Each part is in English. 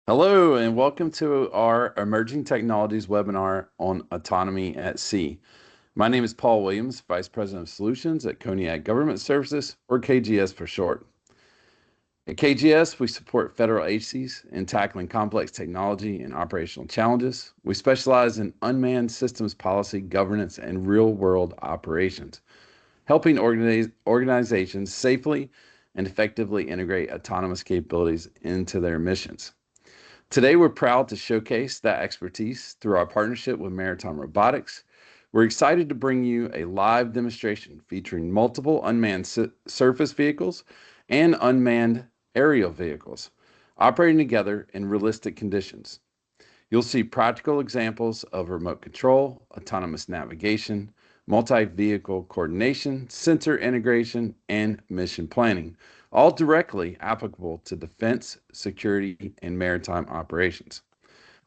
Hello, and welcome to our Emerging Technologies webinar on autonomy at sea. My name is Paul Williams, Vice President of Solutions at Cognac Government Services, or KGS for short. At KGS, we support federal agencies in tackling complex technology and operational challenges. We specialize in unmanned systems policy, governance, and real-world operations, helping organizations safely and effectively integrate autonomous capabilities into their missions. Today, we're proud to showcase that expertise through our partnership with Maritime Robotics. We're excited to bring you a live demonstration featuring multiple unmanned surface vehicles and unmanned aerial vehicles operating together in realistic conditions. You'll see practical examples of remote control, autonomous navigation, multi-vehicle coordination, sensor integration, and mission planning, all directly applicable to defense, security, and maritime operations.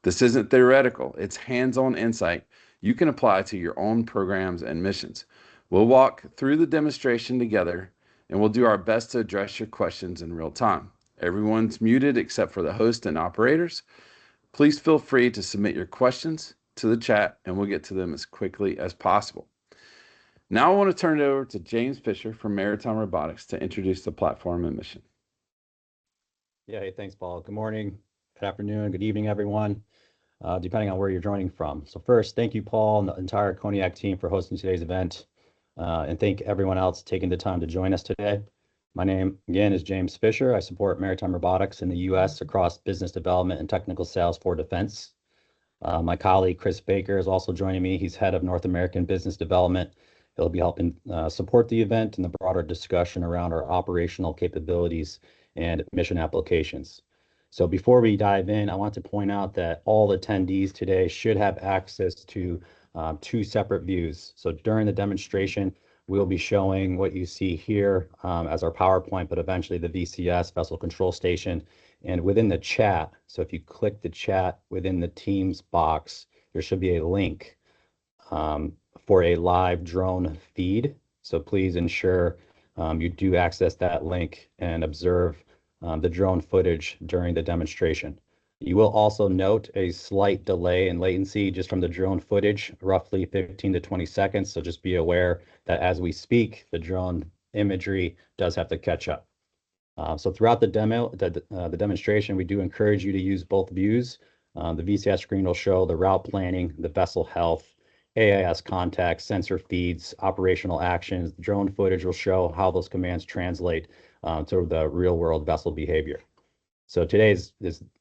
This isn't theoretical, it's hands-on insight you can apply to your own programs and missions. We'll walk through the demonstration together, and we'll do our best to address your questions in real time. Everyone's muted except for the host and operators. Please feel free to submit your questions to the chat, and we'll get to them as quickly as possible. Now I want to turn it over to James Fisher from Maritime Robotics to introduce the platform and mission. Yeah, hey, thanks, Paul. Good morning, good afternoon, good evening, everyone, depending on where you're joining from. So first, thank you, Paul, and the entire Cognac team for hosting today's event, and thank everyone else taking the time to join us today. My name, again, is James Fisher. I support Maritime Robotics in the U.S. across business development and technical sales for defense. My colleague, Chris Baker, is also joining me. He's head of North American Business Development. He'll be helping support the event and the broader discussion around our operational capabilities and mission applications. So before we dive in, I want to point out that all attendees today should have access to two separate views. So during the demonstration, we'll be showing what you see here as our PowerPoint, but eventually the VCS, Vessel Control Station. And within the chat, so if you click the chat within the Teams box, there should be a link for a live drone feed. So please ensure you do access that link and observe the drone footage during the demonstration. You will also note a slight delay in latency just from the drone footage, roughly 15 to 20 seconds. So just be aware that as we speak, the drone imagery does have to catch up. So throughout the demonstration, we do encourage you to use both views. The VCS screen will show the route planning, the vessel health, AIS contacts, sensor feeds, operational actions. The drone footage will show how those commands translate to the real world vessel behavior. So today is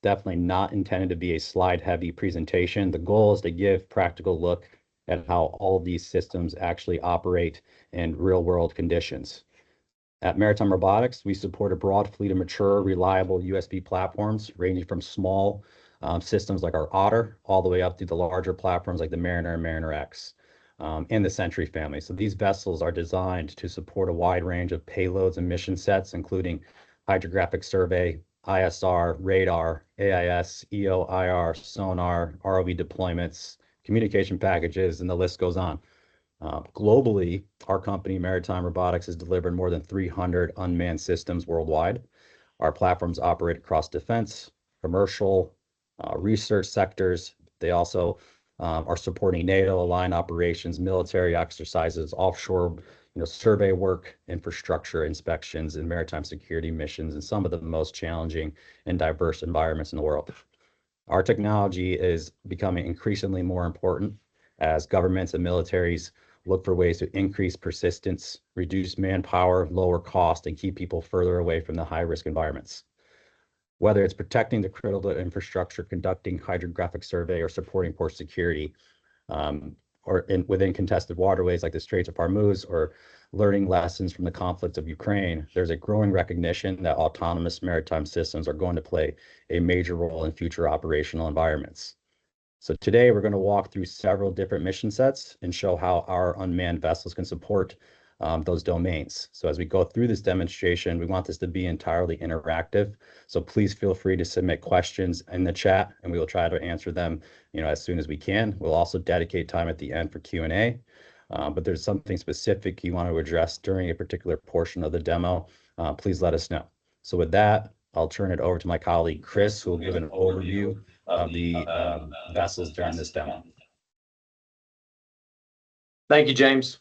definitely not intended to be a slide-heavy presentation. The goal is to give practical look at how all of these systems actually operate in real-world conditions. At Maritime Robotics, we support a broad fleet of mature, reliable USB platforms, ranging from small systems like our Otter, all the way up to the larger platforms like the Mariner and Mariner X, and the Sentry family. So these vessels are designed to support a wide range of payloads and mission sets, including hydrographic survey, ISR, radar, AIS, EO/IR, sonar, ROV deployments, communication packages, and the list goes on. Globally, our company, Maritime Robotics, has delivered more than 300 unmanned systems worldwide. Our platforms operate across defense, commercial, research sectors. They also are supporting NATO-aligned operations, military exercises, offshore survey work, infrastructure inspections, and maritime security missions in some of the most challenging and diverse environments in the world. Our technology is becoming increasingly more important as governments and militaries look for ways to increase persistence, reduce manpower, lower cost, and keep people further away from the high-risk environments. Whether it's protecting the critical infrastructure, conducting hydrographic survey, or supporting port security, or within contested waterways like the Straits of Hormuz, or learning lessons from the conflicts of Ukraine, there's a growing recognition that autonomous maritime systems are going to play a major role in future operational environments. So today we're going to walk through several different mission sets and show how our unmanned vessels can support those domains. So as we go through this demonstration, we want this to be entirely interactive. So please feel free to submit questions in the chat, and we will try to answer them, as soon as we can. We'll also dedicate time at the end for Q&A. But there's something specific you want to address during a particular portion of the demo, please let us know. So with that, I'll turn it over to my colleague, Chris, who will give an overview of the vessels during this demo. Thank you, James.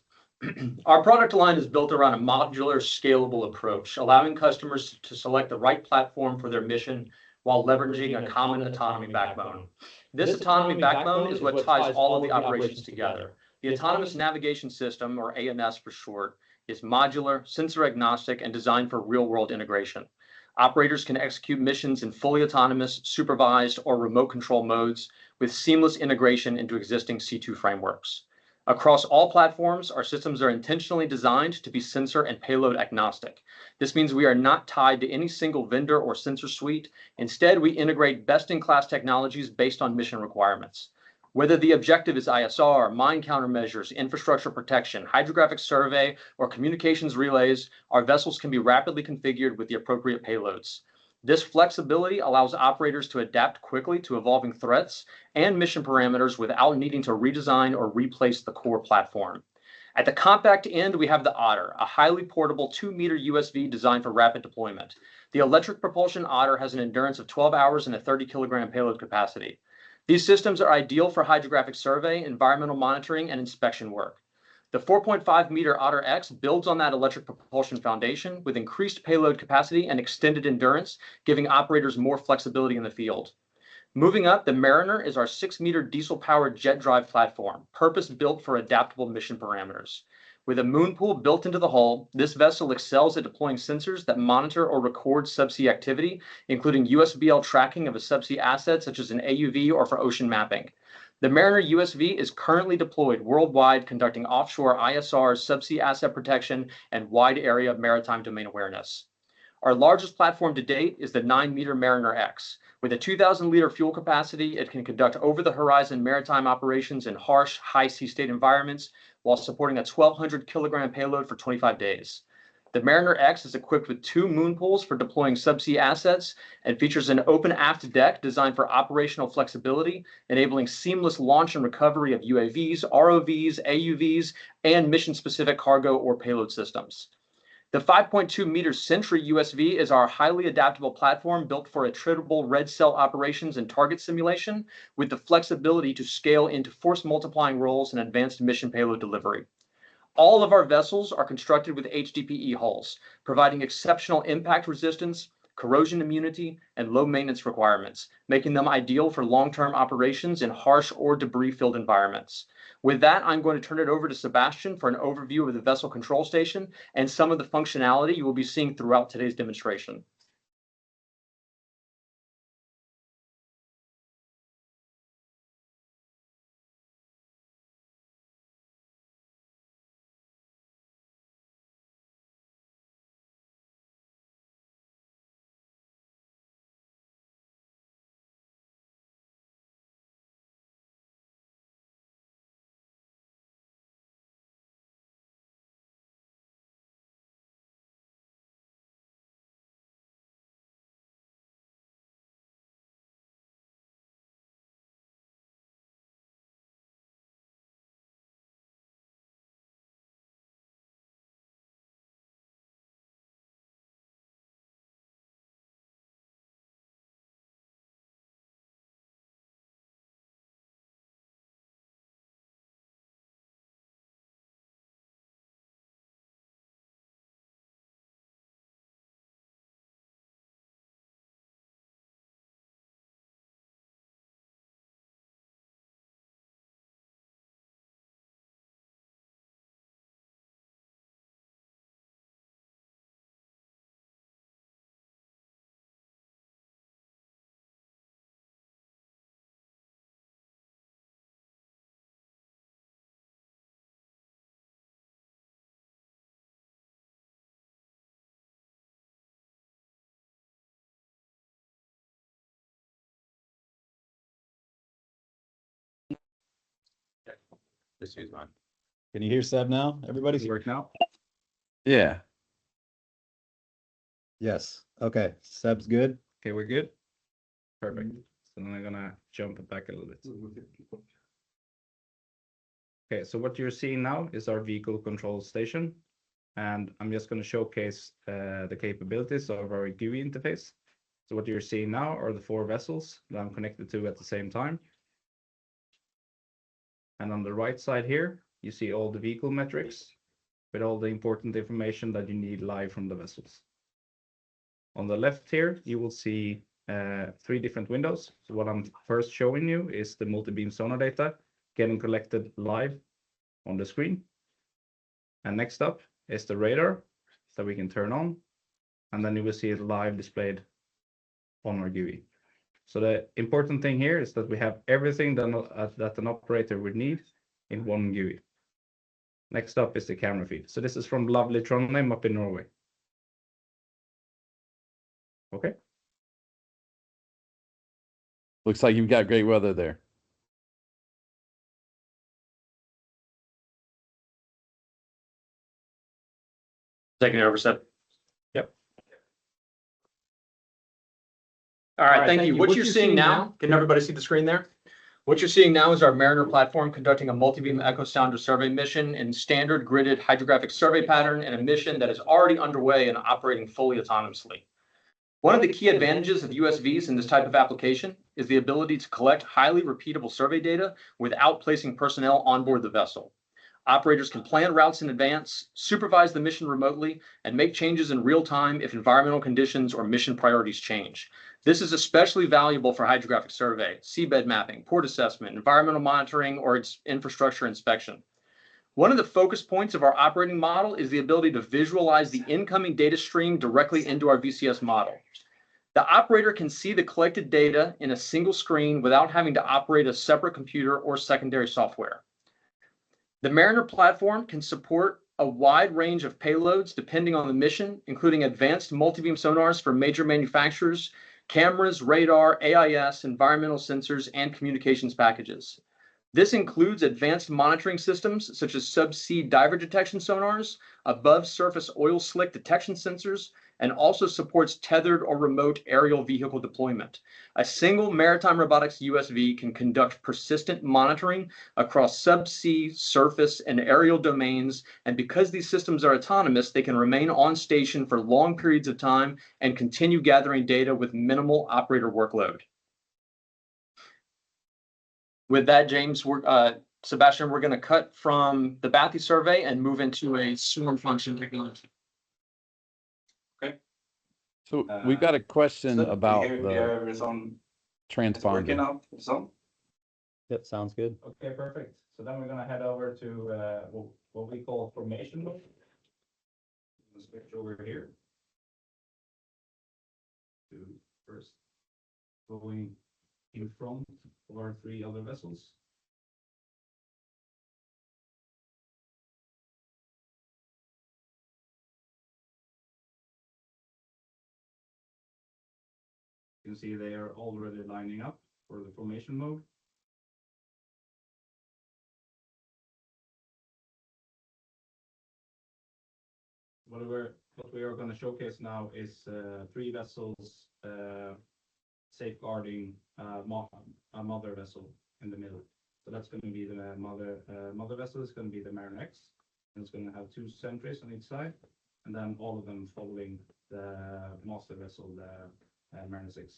Our product line is built around a modular, scalable approach, allowing customers to select the right platform for their mission while leveraging a common autonomy backbone. This autonomy backbone is what ties all of the operations together. The Autonomous Navigation System, or ANS for short, is modular, sensor agnostic, and designed for real-world integration. Operators can execute missions in fully autonomous, supervised, or remote control modes with seamless integration into existing C2 frameworks. Across all platforms, our systems are intentionally designed to be sensor and payload agnostic. This means we are not tied to any single vendor or sensor suite. Instead, we integrate best-in-class technologies based on mission requirements. Whether the objective is ISR, mine countermeasures, infrastructure protection, hydrographic survey, or communications relays, our vessels can be rapidly configured with the appropriate payloads. This flexibility allows operators to adapt quickly to evolving threats and mission parameters without needing to redesign or replace the core platform. At the compact end, we have the Otter, a highly portable 2-meter USV designed for rapid deployment. The electric propulsion Otter has an endurance of 12 hours and a 30-kilogram payload capacity. These systems are ideal for hydrographic survey, environmental monitoring, and inspection work. The 4.5-meter Otter X builds on that electric propulsion foundation with increased payload capacity and extended endurance, giving operators more flexibility in the field. Moving up, the Mariner is our 6-meter diesel-powered jet drive platform, purpose-built for adaptable mission parameters. With a moon pool built into the hull, this vessel excels at deploying sensors that monitor or record subsea activity, including USBL tracking of a subsea asset such as an AUV or for ocean mapping. The Mariner USV is currently deployed worldwide, conducting offshore ISR, subsea asset protection, and wide area maritime domain awareness. Our largest platform to date is the 9-meter Mariner X. With a 2,000-liter fuel capacity, it can conduct over-the-horizon maritime operations in harsh, high-sea state environments while supporting a 1,200-kilogram payload for 25 days. The Mariner X is equipped with 2 moon pools for deploying subsea assets and features an open aft deck designed for operational flexibility, enabling seamless launch and recovery of UAVs, ROVs, AUVs, and mission-specific cargo or payload systems. The 5.2-meter Sentry USV is our highly adaptable platform built for attritable red cell operations and target simulation, with the flexibility to scale into force multiplying roles and advanced mission payload delivery. All of our vessels are constructed with HDPE hulls, providing exceptional impact resistance, corrosion immunity, and low maintenance requirements, making them ideal for long-term operations in harsh or debris-filled environments. With that, I'm going to turn it over to Sebastian for an overview of the vessel control station and some of the functionality you will be seeing throughout today's demonstration. Just use mine. Can you hear Seb now? Everybody's work now? Yeah. Yes. Okay. Seb's good. Okay, we're good. Perfect. So then I'm gonna jump it back a little bit. Okay, so what you're seeing now is our vehicle control station, and I'm just going to showcase the capabilities of our GUI interface. So what you're seeing now are the 4 vessels that I'm connected to at the same time. And on the right side here, you see all the vehicle metrics with all the important information that you need live from the vessels. On the left here, you will see 3 different windows. So what I'm first showing you is the multi-beam sonar data getting collected live on the screen. And next up is the radar that we can turn on. And then you will see it live displayed on our GUI. So the important thing here is that we have everything that an operator would need in one GUI. Next up is the camera feed. So this is from lovely Trondheim up in Norway. Okay. Looks like you've got great weather there. Taking it over, Seb. Yep. All right, thank you. What you're seeing now, can everybody see the screen there? What you're seeing now is our Mariner platform conducting a multi-beam echo sounder survey mission in standard gridded hydrographic survey pattern, and a mission that is already underway and operating fully autonomously. One of the key advantages of USVs in this type of application is the ability to collect highly repeatable survey data without placing personnel on board the vessel. Operators can plan routes in advance, supervise the mission remotely, and make changes in real time if environmental conditions or mission priorities change. This is especially valuable for hydrographic survey, seabed mapping, port assessment, environmental monitoring, or its infrastructure inspection. One of the focus points of our operating model is the ability to visualize the incoming data stream directly into our VCS model. The operator can see the collected data in a single screen without having to operate a separate computer or secondary software. The Mariner platform can support a wide range of payloads depending on the mission, including advanced multi-beam sonars for major manufacturers, cameras, radar, AIS, environmental sensors, and communications packages. This includes advanced monitoring systems such as subsea diver detection sonars, above surface oil slick detection sensors, and also supports tethered or remote aerial vehicle deployment. A single maritime robotics USV can conduct persistent monitoring across subsea, surface, and aerial domains, and because these systems are autonomous, they can remain on station for long periods of time and continue gathering data with minimal operator workload. With that, James, Sebastian, we're going to cut from the Bathy survey and move into a swarm function technology. So we've got a question about the working transponder. out the song. Yep, sounds good. Okay, perfect. So then we're gonna head over to what we call formation mode. Let's switch over here to first going in front of our 3 other vessels. You can see they are already lining up for the formation mode. What we are going to showcase now is 3 vessels safeguarding a mother vessel in the middle. So that's going to be the mother vessel is going to be the Mariner X, and it's going to have 2 sentries on each side, and then all of them following the master vessel, the Mariner 6.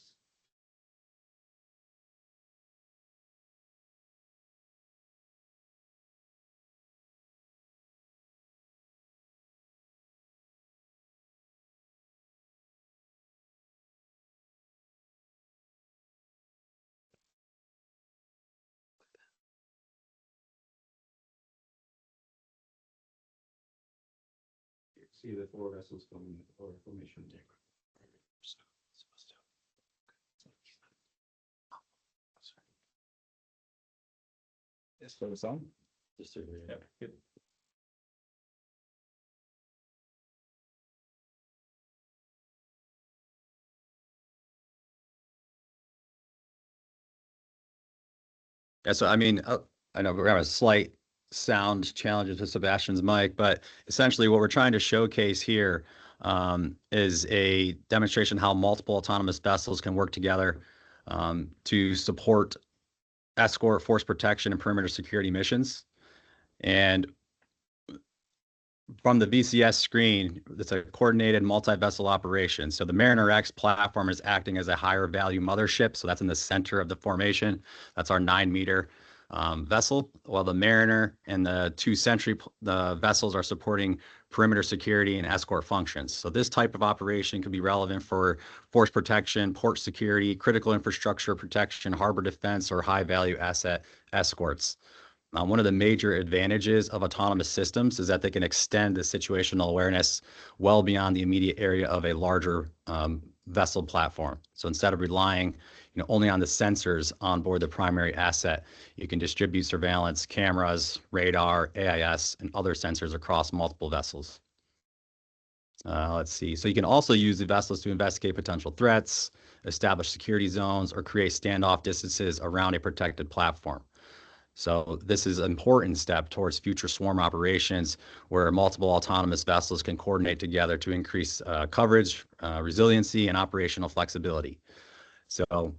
You see the 4 vessels coming for formation. Yes, for the sound. Just through here. Yeah, good. Yeah, so I mean, I know we're having a slight sound challenges with Sebastian's mic, but essentially what we're trying to showcase here is a demonstration how multiple autonomous vessels can work together to support escort, force protection, and perimeter security missions. And from the VCS screen, it's a coordinated multi-vessel operation. So the Mariner X platform is acting as a higher value mothership. So that's in the center of the formation. That's our 9-meter vessel, while the Mariner and the 2 Sentry vessels are supporting perimeter security and escort functions. So this type of operation can be relevant for force protection, port security, critical infrastructure protection, harbor defense, or high value asset escorts. One of the major advantages of autonomous systems is that they can extend the situational awareness well beyond the immediate area of a larger vessel platform. So instead of relying only on the sensors on board the primary asset, you can distribute surveillance, cameras, radar, AIS, and other sensors across multiple vessels. Let's see. So you can also use the vessels to investigate potential threats, establish security zones, or create standoff distances around a protected platform. So this is an important step towards future swarm operations where multiple autonomous vessels can coordinate together to increase coverage, resiliency, and operational flexibility. So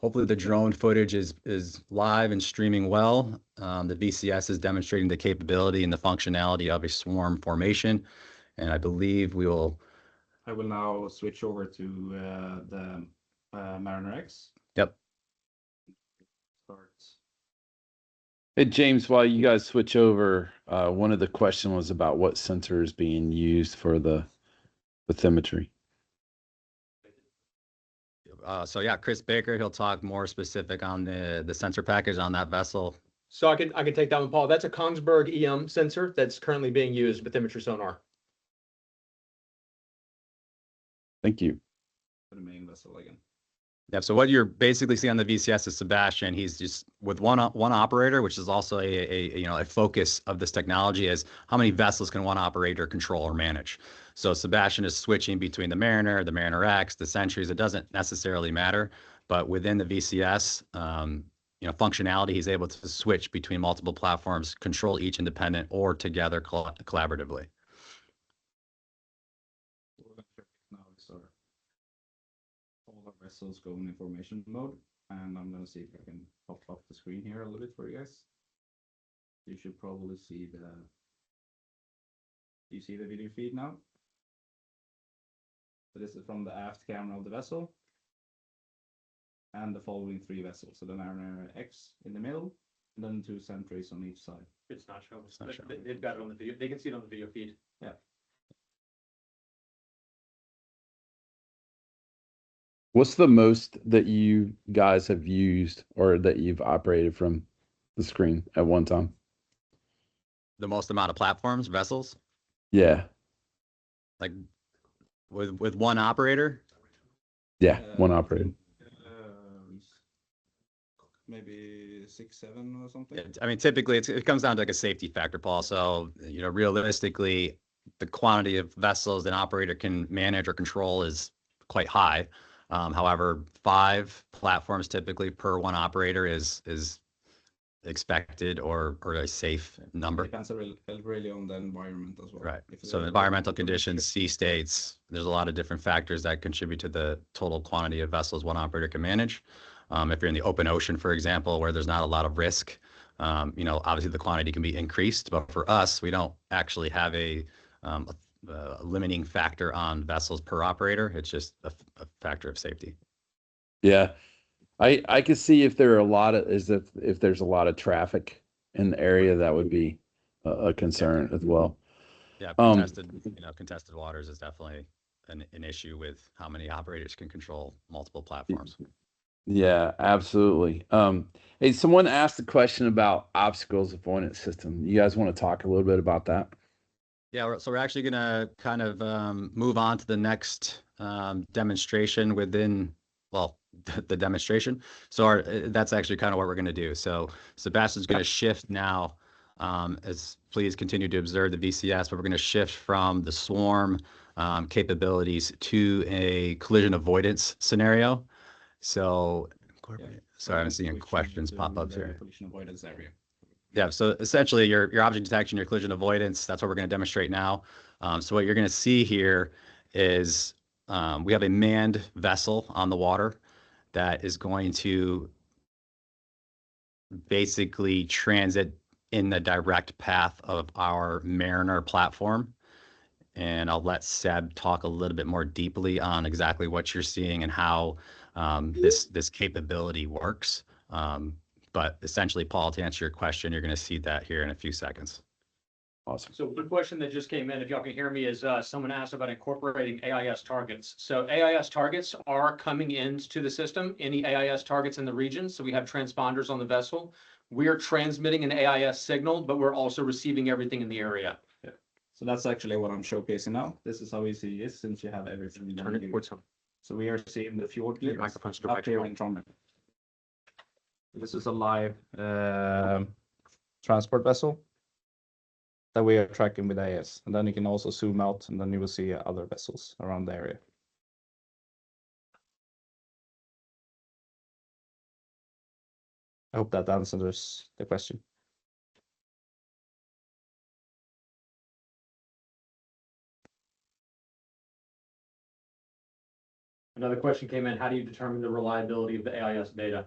hopefully the drone footage is live and streaming well. The VCS is demonstrating the capability and the functionality of a swarm formation. And I believe I will now switch over to the Mariner X. Yep. Start. Hey, James, while you guys switch over, one of the questions was about what sensor is being used for the bathymetry. So yeah, Chris Baker, he'll talk more specific on the sensor package on that vessel. So I can take that one, Paul. That's a Kongsberg EM sensor that's currently being used with bathymetry sonar. Thank you. For the main vessel again. Yeah, so what you're basically seeing on the VCS is Sebastian. He's just with one operator, which is also a focus of this technology, is how many vessels can one operator control or manage. So Sebastian is switching between the Mariner X, the Sentries. It doesn't necessarily matter, but within the VCS, functionality, he's able to switch between multiple platforms, control each independent or together collaboratively. All our vessels go in formation mode, and I'm going to see if I can pop up the screen here a little bit for you guys. You should probably see you see the video feed now? So this is from the aft camera of the vessel and the following 3 vessels. So the Mariner X in the middle, and then 2 Sentries on each side. It's not showing. They've got it on the video. They can see it on the video feed. Yeah. What's the most that you guys have used or that you've operated from the screen at one time? The most amount of platforms, vessels? Yeah. Like with one operator? Yeah, one operator. Maybe 6, 7 or something. I mean, typically it comes down to like a safety factor, Paul. So, realistically, the quantity of vessels an operator can manage or control is quite high. However, 5 platforms typically per one operator is expected or a safe number. Depends really on the environment as well. Right. So environmental conditions, sea states, there's a lot of different factors that contribute to the total quantity of vessels one operator can manage. If you're in the open ocean, for example, where there's not a lot of risk, obviously the quantity can be increased. But for us, we don't actually have a limiting factor on vessels per operator. It's just a factor of safety. Yeah. I could see if there are if there's a lot of traffic in the area, that would be a concern as well. Yeah, contested waters is definitely an issue with how many operators can control multiple platforms. Yeah, absolutely. Hey, someone asked a question about obstacles avoidance system. You guys want to talk a little bit about that? Yeah, so we're actually going to kind of move on to the next demonstration within, the demonstration. So that's actually kind of what we're going to do. So Sebastian's going to shift now, as please continue to observe the VCS, but we're going to shift from the swarm capabilities to a collision avoidance scenario. So, sorry, I'm seeing questions pop up here. Collision avoidance area. Yeah, so essentially your object detection, your collision avoidance, that's what we're going to demonstrate now. So what you're going to see here is we have a manned vessel on the water that is going to basically transit in the direct path of our Mariner platform. And I'll let Seb talk a little bit more deeply on exactly what you're seeing and how this capability works. But essentially, Paul, to answer your question, you're going to see that here in a few seconds. Awesome. So the question that just came in, if y'all can hear me, is someone asked about incorporating AIS targets. So AIS targets are coming into the system, any AIS targets in the region. So we have transponders on the vessel. We are transmitting an AIS signal, but we're also receiving everything in the area. Yeah. So that's actually what I'm showcasing now. This is how easy it is since you have everything. Turn it towards him. So we are seeing the fjord Your microphone's up here in Trondheim. This is a live transport vessel that we are tracking with AIS. And then you can also zoom out and then you will see other vessels around the area. I hope that answers the question. Another question came in, how do you determine the reliability of the AIS data?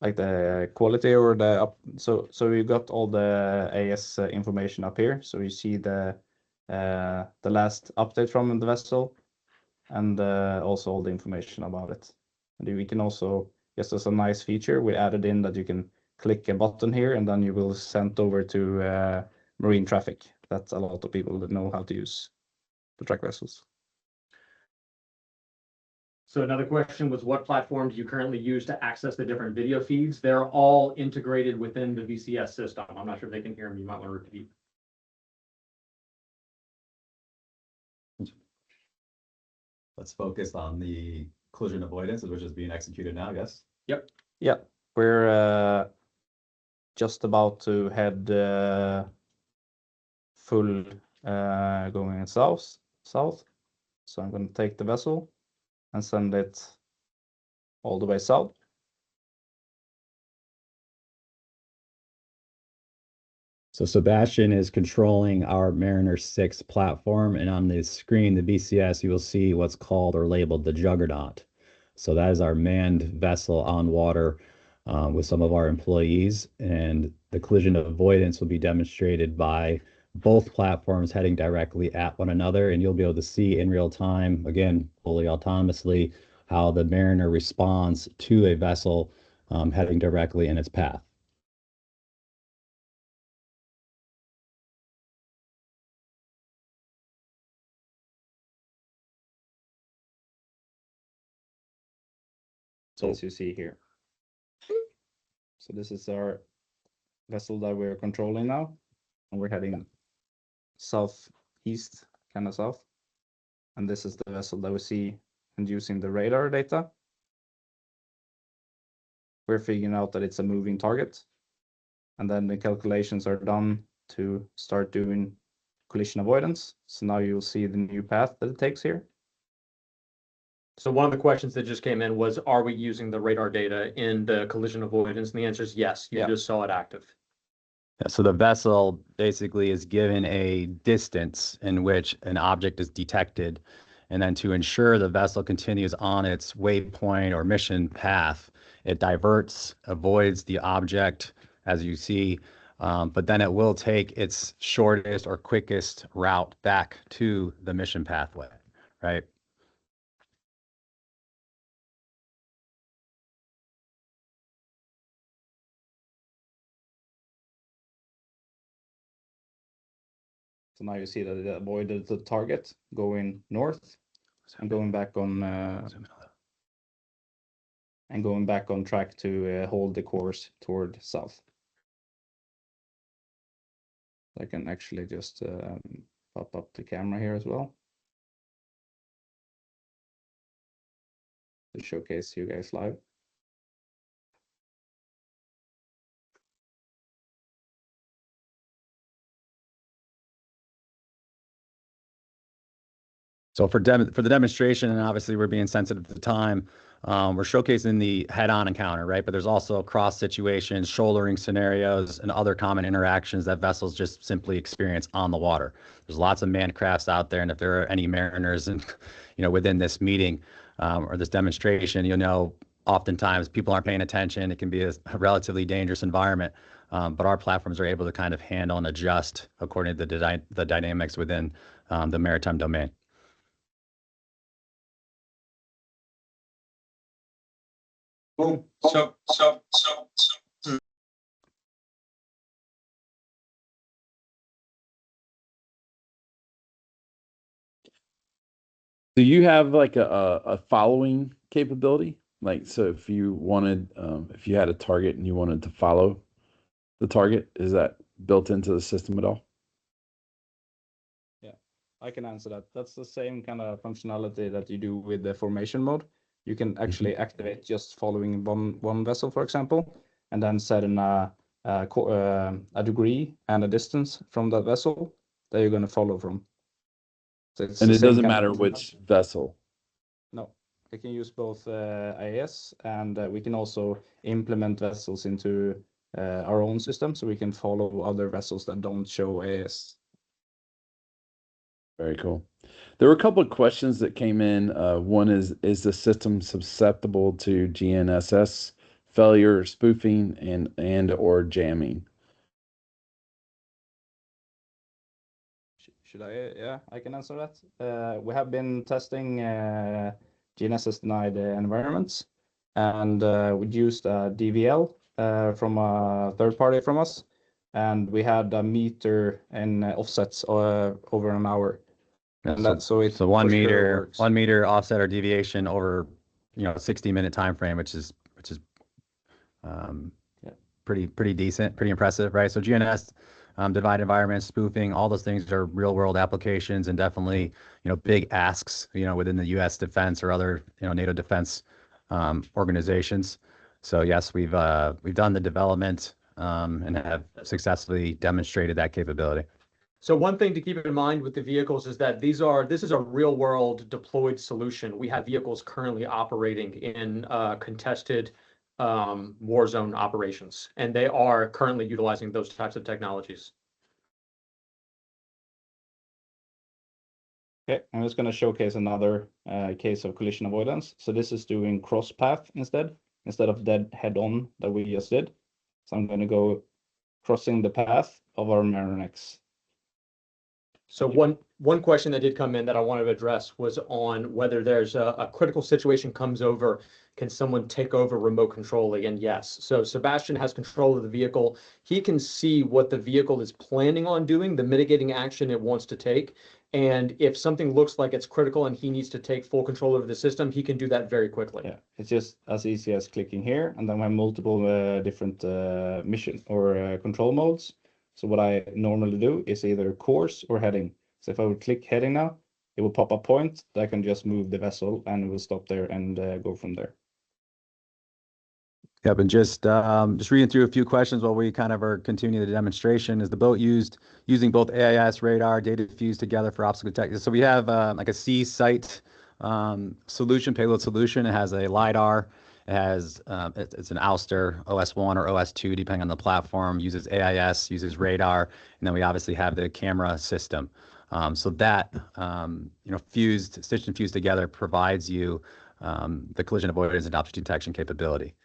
Like the quality or the up, so you got all the AS information up here. So you see the last update from the vessel and also all the information about it. And we can also, just as a nice feature, we added in that you can click a button here and then you will send over to marine traffic. That's a lot of people that know how to use the track vessels. So another question was, what platform do you currently use to access the different video feeds? They're all integrated within the VCS system. I'm not sure if they can hear me. You might want to repeat. Let's focus on the collision avoidance, which is being executed now, yes? Yep. Yeah, we're just about to head full going south. So I'm going to take the vessel and send it all the way south. So Sebastian is controlling our Mariner 6 platform, and on the screen, the BCS, you will see what's called or labeled the Juggernaut. So that is our manned vessel on water with some of our employees, and the collision avoidance will be demonstrated by both platforms heading directly at one another, and you'll be able to see in real time, again, fully autonomously, how the Mariner responds to a vessel heading directly in its path. So as you see here. So this is our vessel that we're controlling now, and we're heading southeast, kind of south. And this is the vessel that we see and using the radar data. We're figuring out that it's a moving target. And then the calculations are done to start doing collision avoidance. So now you'll see the new path that it takes here. So one of the questions that just came in was, are we using the radar data in the collision avoidance? And the answer is yes. You just saw it active. Yeah, so the vessel basically is given a distance in which an object is detected. And then to ensure the vessel continues on its waypoint or mission path, it diverts, avoids the object, as you see, but then it will take its shortest or quickest route back to the mission pathway, right? So now you see that it avoided the target going north and going back on track to hold the course toward south. I can actually just pop up the camera here as well to showcase you guys live. So for the demonstration, and obviously we're being sensitive to the time, we're showcasing the head-on encounter, right? But there's also cross situations, shouldering scenarios, and other common interactions that vessels just simply experience on the water. There's lots of manned crafts out there, and if there are any mariners, within this meeting or this demonstration, oftentimes people aren't paying attention. It can be a relatively dangerous environment, but our platforms are able to kind of handle and adjust according to the dynamics within the maritime domain. Boom. Do you have like a following capability? Like, so if you wanted, if you had a target and you wanted to follow the target, is that built into the system at all? Yeah, I can answer that. That's the same kind of functionality that you do with the formation mode. You can actually activate just following one vessel, for example, and then set in a degree and a distance from that vessel that you're going to follow from. So it's And the it same doesn't kind matter of which vessel. No, we can use both IAS and we can also implement vessels into our own system, so we can follow other vessels that don't show AS. Very cool. There were a couple of questions that came in. One is the system susceptible to GNSS failure, spoofing, and or jamming? Should I? Yeah, I can answer that. We have been testing GNSS denied environments, and we used a DVL from a third party from us, and we had a meter and offsets over an hour. And So, that, so it so 1 for sure meter, works. 1 meter offset or deviation over, 60-minute time frame, which is Yeah. pretty decent, pretty impressive, right? So GNS, divide environments, spoofing, all those things are real world applications and definitely, big asks, within the U.S. defense or other, NATO defense organizations. So yes, we've done the development and have successfully demonstrated that capability. So one thing to keep in mind with the vehicles is that this is a real world deployed solution. We have vehicles currently operating in contested war zone operations, and they are currently utilizing those types of technologies. Okay, I'm just going to showcase another case of collision avoidance. So this is doing cross path instead of dead head on that we just did. So I'm going to go crossing the path of our Marinex. So one question that did come in that I wanted to address was on whether there's a critical situation comes over, can someone take over remote controlling? And yes, so Sebastian has control of the vehicle. He can see what the vehicle is planning on doing, the mitigating action it wants to take. And if something looks like it's critical and he needs to take full control over the system, he can do that very quickly. Yeah, it's just as easy as clicking here, and then we have multiple different mission or control modes. So what I normally do is either course or heading. So if I would click heading now, it will pop a point that I can just move the vessel and it will stop there and go from there. Yep, and just reading through a few questions while we kind of are continuing the demonstration. Is the boat using both AIS, radar, data fused together for obstacle detection? So we have like a sea site solution, payload solution. It has a LiDAR. It has it's an Ouster OS1 or OS2, depending on the platform. Uses AIS, uses radar, and then we obviously have the camera system. So that stitched and fused together provides you the collision avoidance and object detection capability.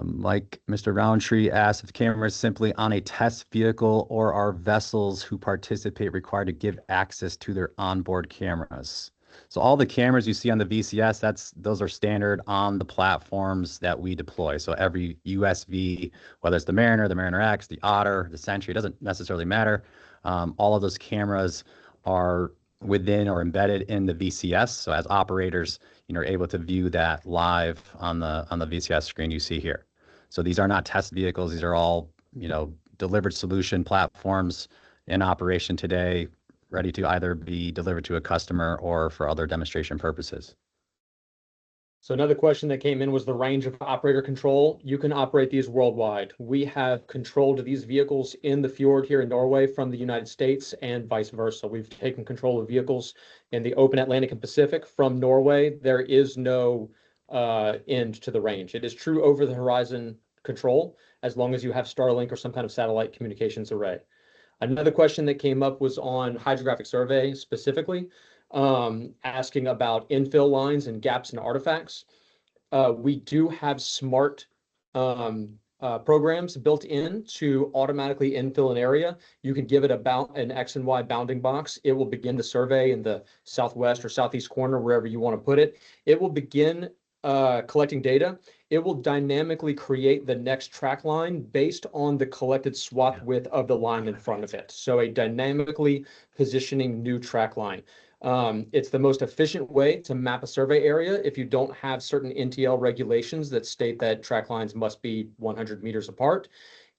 Like Mr. Roundtree asked if the camera is simply on a test vehicle or are vessels who participate required to give access to their onboard cameras. So all the cameras you see on the VCS, those are standard on the platforms that we deploy. So every USV, whether it's the Mariner X, the Otter, the Sentry, it doesn't necessarily matter. All of those cameras are within or embedded in the VCS. So as operators, are able to view that live on the VCS screen you see here. So these are not test vehicles. These are all, delivered solution platforms in operation today, ready to either be delivered to a customer or for other demonstration purposes. So another question that came in was the range of operator control. You can operate these worldwide. We have control to these vehicles in the fjord here in Norway from the United States and vice versa. We've taken control of vehicles in the open Atlantic and Pacific from Norway. There is no end to the range. It is true over the horizon control as long as you have Starlink or some kind of satellite communications array. Another question that came up was on hydrographic survey specifically. asking about infill lines and gaps and artifacts. We do have smart programs built in to automatically infill an area. You can give it about an X and Y bounding box. It will begin the survey in the southwest or southeast corner, wherever you want to put it. It will begin collecting data. It will dynamically create the next track line based on the collected swath width of the line in front of it. So a dynamically positioning new track line. It's the most efficient way to map a survey area if you don't have certain NTL regulations that state that track lines must be 100 meters apart.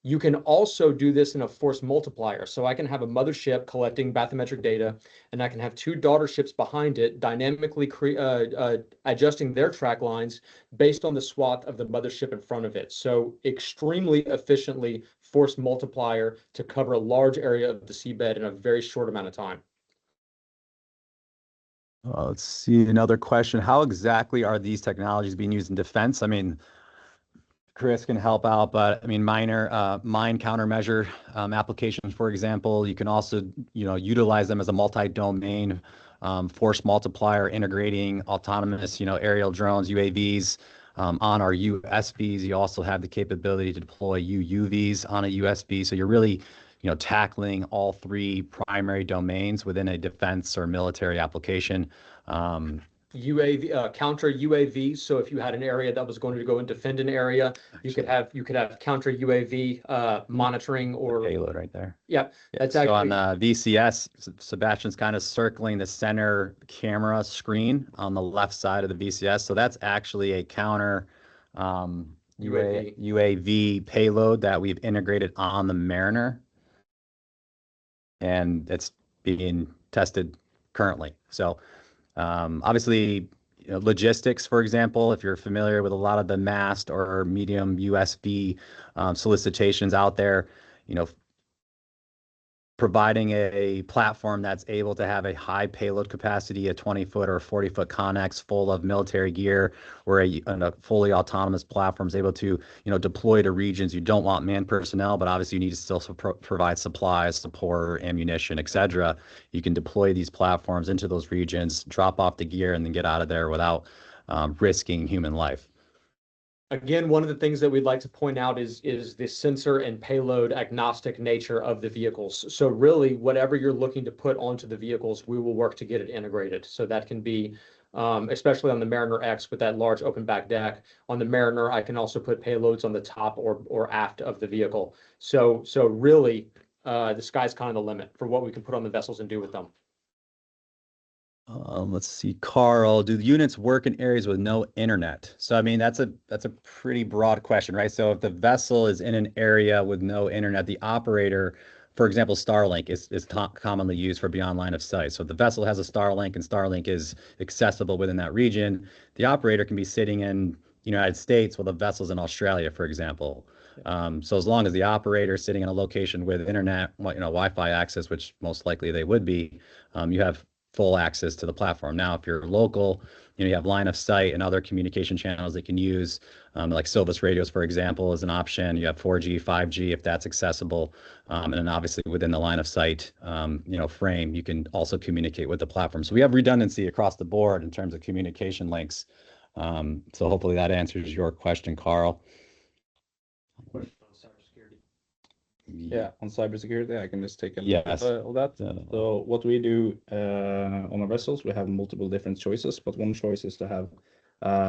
You can also do this in a force multiplier. So I can have a mothership collecting bathymetric data, and I can have two daughter ships behind it dynamically adjusting their track lines based on the swath of the mothership in front of it. So extremely efficiently force multiplier to cover a large area of the seabed in a very short amount of time. Let's see, another question. How exactly are these technologies being used in defense? I mean, Chris can help out, but I mean, mine countermeasure applications, for example, you can also, utilize them as a multi-domain force multiplier, integrating autonomous, aerial drones, UAVs on our USVs. You also have the capability to deploy UUVs on a USV. So you're really, tackling all three primary domains within a defense or military application. UAV, counter UAV. So if you had an area that was going to go and defend an area, you could have counter UAV monitoring or payload right there. Yeah, that's so actually on VCS, Sebastian's kind of circling the center camera screen on the left side of the VCS. So that's actually a counter UAV payload that we've integrated on the Mariner, and it's being tested currently. So obviously, logistics, for example, if you're familiar with a lot of the mast or medium USV solicitations out there, providing a platform that's able to have a high payload capacity, a 20-foot or 40-foot Connex full of military gear, or a fully autonomous platform is able to, deploy to regions you don't want manned personnel, but obviously you need to still provide supplies, support, ammunition, etc. You can deploy these platforms into those regions, drop off the gear, and then get out of there without risking human life. Again, one of the things that we'd like to point out is the sensor and payload agnostic nature of the vehicles. So really, whatever you're looking to put onto the vehicles, we will work to get it integrated. So that can be, especially on the Mariner X with that large open back deck. On the Mariner, I can also put payloads on the top or aft of the vehicle. So really, the sky's kind of the limit for what we can put on the vessels and do with them. Let's see, Carl, do the units work in areas with no internet? So, I mean, that's a pretty broad question, right? So if the vessel is in an area with no internet, the operator, for example, Starlink is commonly used for beyond line of sight. So if the vessel has a Starlink and Starlink is accessible within that region, the operator can be sitting in the United States while the vessel's in Australia, for example. So as long as the operator is sitting in a location with internet, Wi-Fi access, which most likely they would be, you have full access to the platform. Now, if you're local, you have line of sight and other communication channels they can use, like Silvus radios, for example, is an option. You have 4G, 5G, if that's accessible. And then obviously within the line of sight, frame, you can also communicate with the platform. So we have redundancy across the board in terms of communication links. So hopefully that answers your question, Carl. Yeah, on cybersecurity, I can just take a Yes. look at all that. So what we do on our vessels, we have multiple different choices, but one choice is to have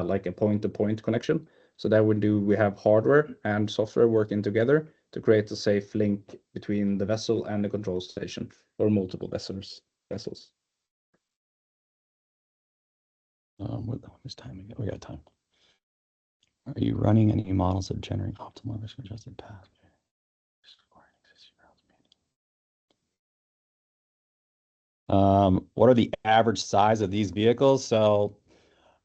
like a point-to-point connection. So that we have hardware and software working together to create a safe link between the vessel and the control station or multiple vessels. What's time? We got time. Are you running any models that generate optimal risk-adjusted path? What are the average size of these vehicles? So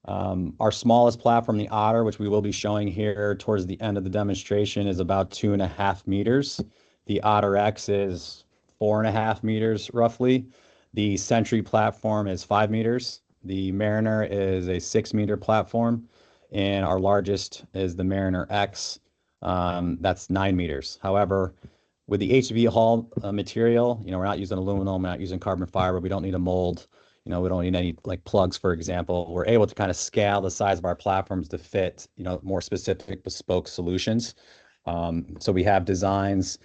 our smallest platform, the Otter, which we will be showing here towards the end of the demonstration, is about 2.5 meters. The Otter X is 4.5 meters roughly. The Sentry platform is 5 meters. The Mariner is a 6-meter platform. And our largest is the Mariner X. That's 9 meters. However, with the HV hull material, we're not using aluminum, we're not using carbon fiber. We don't need a mold. You know, we don't need any like plugs, for example. We're able to kind of scale the size of our platforms to fit, you know, more specific bespoke solutions. So we have designs,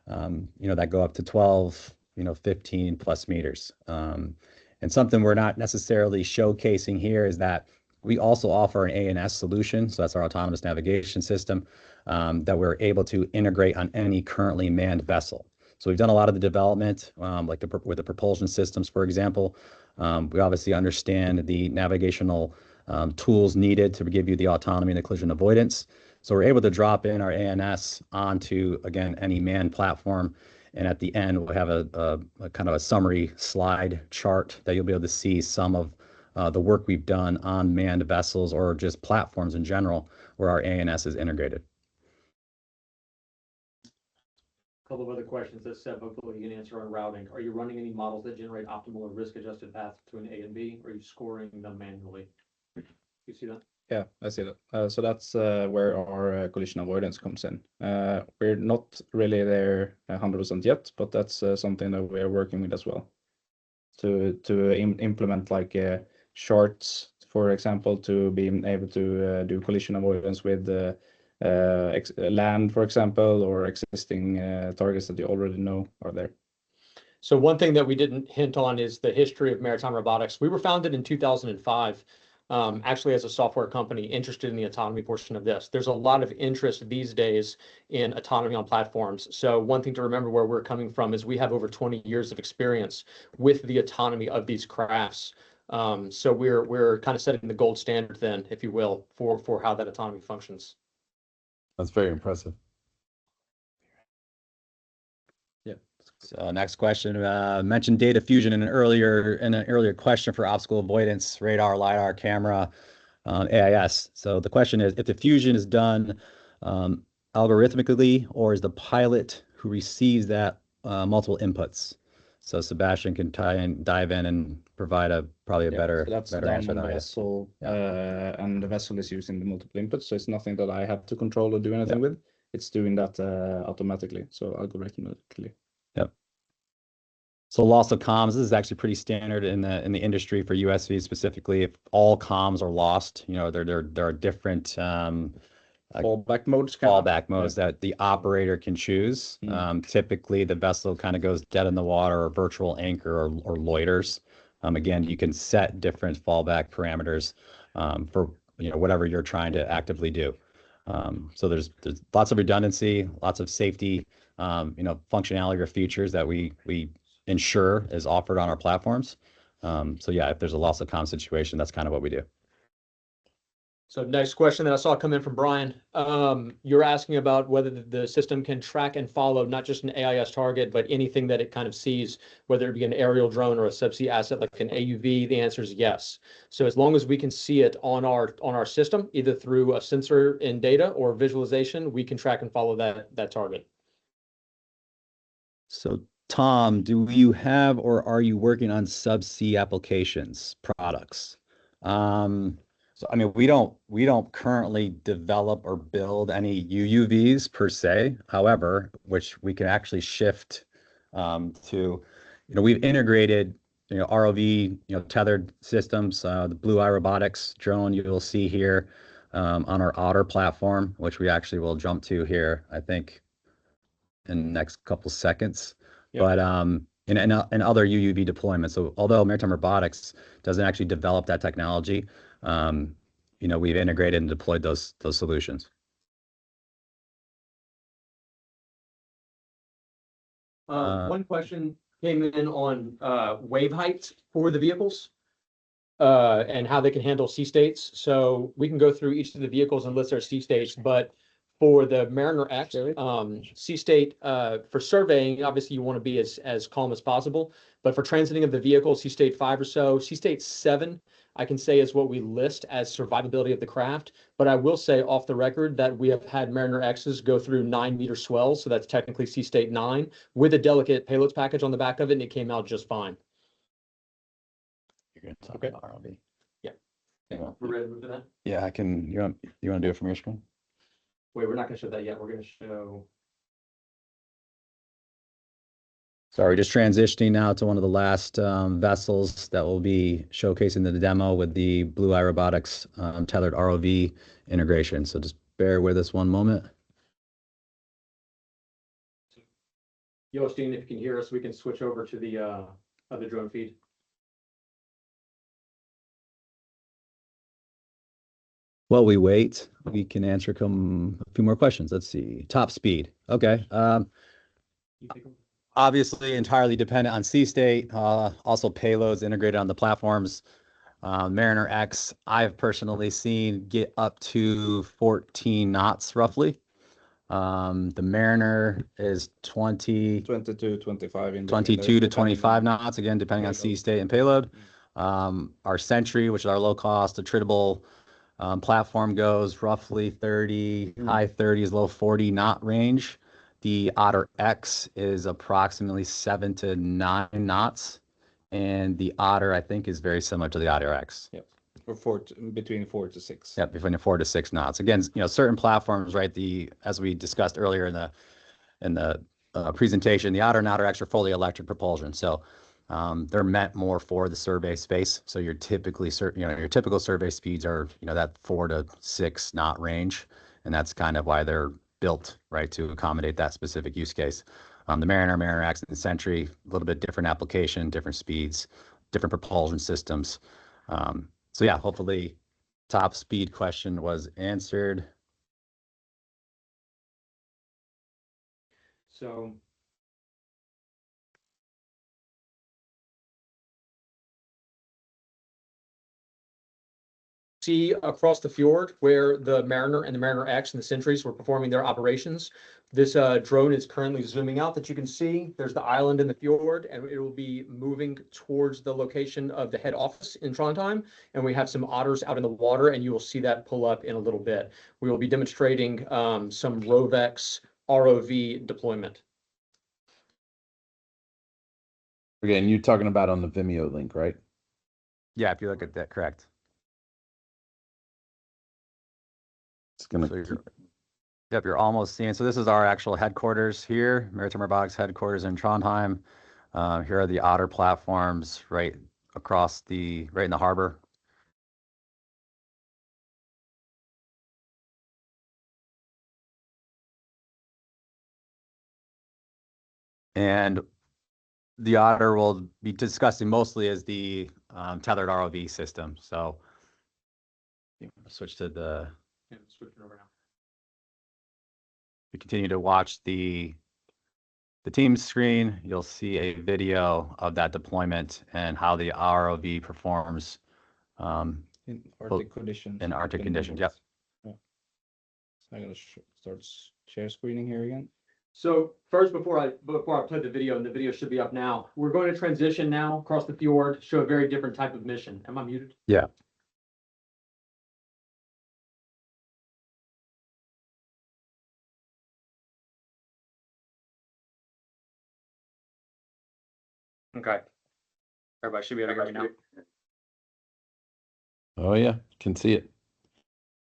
you know, that go up to 12, you know, 15 plus meters. And something we're not necessarily showcasing here is that we also offer an ANS solution. So that's our autonomous navigation system that we're able to integrate on any currently manned vessel. So we've done a lot of the development, like with the propulsion systems, for example. We obviously understand the navigational tools needed to give you the autonomy and the collision avoidance. So we're able to drop in our ANS onto, again, any manned platform. And at the end, we'll have a kind of a summary slide chart that you'll be able to see some of the work we've done on manned vessels or just platforms in general where our ANS is integrated. A couple of other questions that Seb, hopefully you can answer on routing. Are you running any models that generate optimal or risk-adjusted paths between A and B, or are you scoring them manually? You see that? Yeah, I see that. So that's where our collision avoidance comes in. We're not really there 100% yet, but that's something that we are working with as well. To implement like charts, for example, to be able to do collision avoidance with land, for example, or existing targets that you already know are there. So one thing that we didn't hint on is the history of maritime robotics. We were founded in 2005, actually as a software company interested in the autonomy portion of this. There's a lot of interest these days in autonomy on platforms. So one thing to remember where we're coming from is we have over 20 years of experience with the autonomy of these crafts. So we're kind of setting the gold standard then, if you will, for how that autonomy functions. That's very impressive. So next question, mentioned data fusion in an earlier question for obstacle avoidance, radar, LiDAR, camera, AIS. So the question is, if the fusion is done algorithmically, or is the pilot who receives that multiple inputs? So Sebastian can dive in and provide probably a better answer than I guess. Vessel, and the vessel is using the multiple inputs, so it's nothing that I have to control or do anything with. It's doing that automatically, so algorithmically. Yep. So loss of comms, this is actually pretty standard in the industry for USVs specifically. If all comms are lost, you know, there are different fallback modes. That the operator can choose. Typically, the vessel kind of goes dead in the water, or virtual anchor, or loiters. Again, you can set different fallback parameters for, you know, whatever you're trying to actively do. So there's lots of redundancy, lots of safety, you know, functionality or features that we ensure is offered on our platforms. So yeah, if there's a loss of comm situation, that's kind of what we do. So next question that I saw come in from Brian, you're asking about whether the system can track and follow not just an AIS target, but anything that it kind of sees, whether it be an aerial drone or a subsea asset like an AUV. The answer is yes. So as long as we can see it on our system, either through a sensor in data or visualization, we can track and follow that target. So Tom, do you have or are you working on subsea applications products? So I mean, we don't currently develop or build any UUVs per se. However, which we can actually shift to, you know, we've integrated, you know, ROV, you know, tethered systems, the Blue Eye Robotics drone you'll see here on our Otter platform, which we actually will jump to here, I think, in the next couple seconds. But in other UUV deployments. So although Maritime Robotics doesn't actually develop that technology, you know, we've integrated and deployed those solutions. One question came in on wave heights for the vehicles and how they can handle sea states. So we can go through each of the vehicles and list their sea states, but for the Mariner X, sea state for surveying, obviously you want to be as calm as possible. But for transiting of the vehicle, sea state 5 or so, sea state 7, I can say is what we list as survivability of the craft. But I will say off the record that we have had Mariner X's go through 9-meter swells, so that's technically sea state 9 with a delicate payloads package on the back of it, and it came out just fine. You're going to talk about ROV. Yeah. Yeah. We're ready to move to that? Yeah, I can. You want to do it from your screen? Wait, we're not going to show that yet. We're going to show. So we're just transitioning now to one of the last vessels that will be showcasing the demo with the Blue Eye Robotics tethered ROV integration. So just bear with us one moment. Yostein, if you can hear us, we can switch over to the other drone feed. While we wait, we can answer a few more questions. Let's see. Top speed. Okay. Obviously entirely dependent on sea state, also payloads integrated on the platforms. Mariner X, I've personally seen get up to 14 knots roughly. The Mariner is 22, 25 in between 22 there, to depending 25 on knots, again, depending on sea payload. state and payload. Our Sentry, which is our low cost, attritable platform, goes roughly 30, high 30s, low 40 knot range. The Otter X is approximately 7 to 9 knots. And the Otter, I think, is very similar to the Otter X. Yep. Between 4 to 6. Yep, between 4 to 6 knots. Again, certain platforms, right? As we discussed earlier in the presentation, the Otter and Otter X are fully electric propulsion. So they're meant more for the survey space. So your typical survey speeds are that 4 to 6 knot range, and that's kind of why they're built, right, to accommodate that specific use case. The Mariner X, and the Sentry, a little bit different application, different speeds, different propulsion systems. So yeah, hopefully top speed question was answered. So see across the fjord where the Mariner and the Mariner X and the Sentries were performing their operations. This drone is currently zooming out that you can see. There's the island in the fjord, and it will be moving towards the location of the head office in Trondheim. And we have some otters out in the water, and you will see that pull up in a little bit. We will be demonstrating some Rovex ROV deployment. Again, you're talking about on the Vimeo link, right? Yeah, if you look at that, correct. It's gonna. So you're almost seeing. So this is our actual headquarters here, Maritime Robotics headquarters in Trondheim. Here are the Otter platforms right in the harbor. And the Otter will be discussing mostly as the tethered ROV system. So switch to the. Yeah, switching over now. If you continue to watch the Teams screen, you'll see a video of that deployment and how the ROV performs In Arctic conditions. in Arctic conditions. Yep. Yeah. So I'm gonna start share screening here again. So first, before I play the video, and the video should be up now, we're going to transition now across the fjord, show a very different type of mission. Am I muted? Yeah. Okay. Everybody should be able to hear me now. Oh yeah, can see it.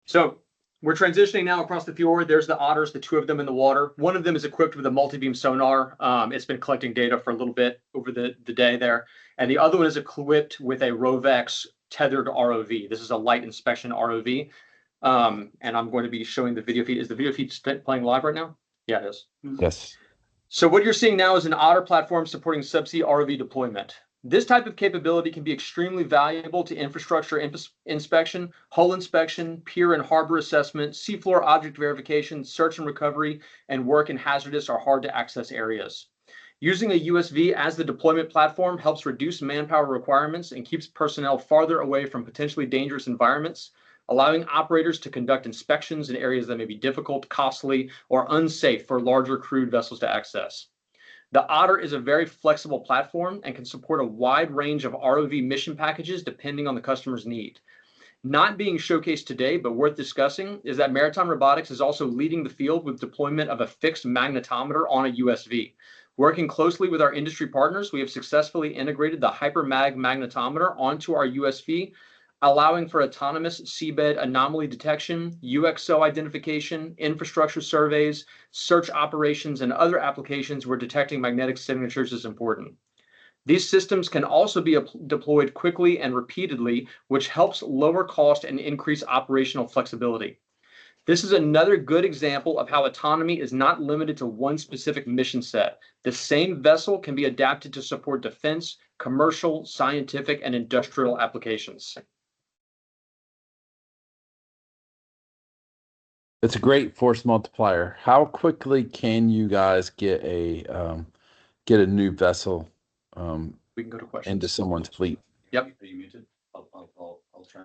So we're transitioning now across the fjord. There's the otters, the two of them in the water. One of them is equipped with a multi-beam sonar. It's been collecting data for a little bit over the day there. And the other one is equipped with a Rovex tethered ROV. This is a light inspection ROV. And I'm going to be showing the video feed. Is the video feed playing live right now? Yeah, it is. Yes. So what you're seeing now is an Otter platform supporting subsea ROV deployment. This type of capability can be extremely valuable to infrastructure inspection, hull inspection, pier and harbor assessment, seafloor object verification, search and recovery, and work in hazardous or hard to access areas. Using a USV as the deployment platform helps reduce manpower requirements and keeps personnel farther away from potentially dangerous environments, allowing operators to conduct inspections in areas that may be difficult, costly, or unsafe for larger crewed vessels to access. The Otter is a very flexible platform and can support a wide range of ROV mission packages depending on the customer's need. Not being showcased today, but worth discussing, is that Maritime Robotics is also leading the field with deployment of a fixed magnetometer on a USV. Working closely with our industry partners, we have successfully integrated the HyperMag magnetometer onto our USV, allowing for autonomous seabed anomaly detection, UXO identification, infrastructure surveys, search operations, and other applications where detecting magnetic signatures is important. These systems can also be deployed quickly and repeatedly, which helps lower cost and increase operational flexibility. This is another good example of how autonomy is not limited to one specific mission set. The same vessel can be adapted to support defense, commercial, scientific, and industrial applications. It's a great force multiplier. How quickly can you guys get a new vessel We can go to questions. into someone's fleet? Yep. Are you muted? I'll try.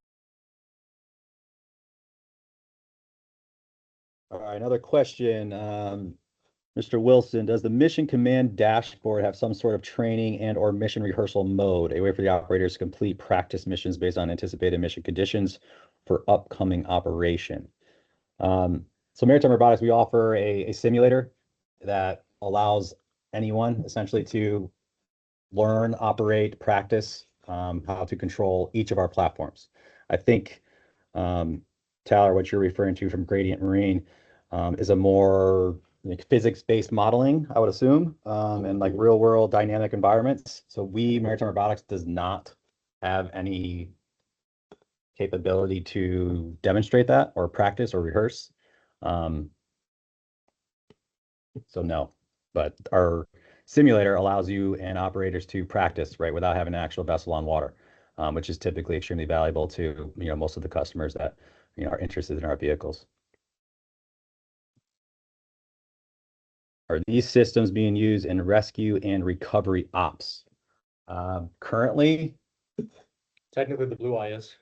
All right, another question. Mr. Wilson, does the mission command dashboard have some sort of training and or mission rehearsal mode, a way for the operators to complete practice missions based on anticipated mission conditions for upcoming operation? So Maritime Robotics, we offer a simulator that allows anyone essentially to learn, operate, practice how to control each of our platforms. I think, Tyler, what you're referring to from Gradient Marine is a more like physics-based modeling, I would assume, and like real-world dynamic environments. So Maritime Robotics does not have any capability to demonstrate that or practice or rehearse. So no, but our simulator allows you and operators to practice, right, without having an actual vessel on water, which is typically extremely valuable to, most of the customers that, are interested in our vehicles. Are these systems being used in rescue and recovery ops? Currently, Technically, the blue eye is.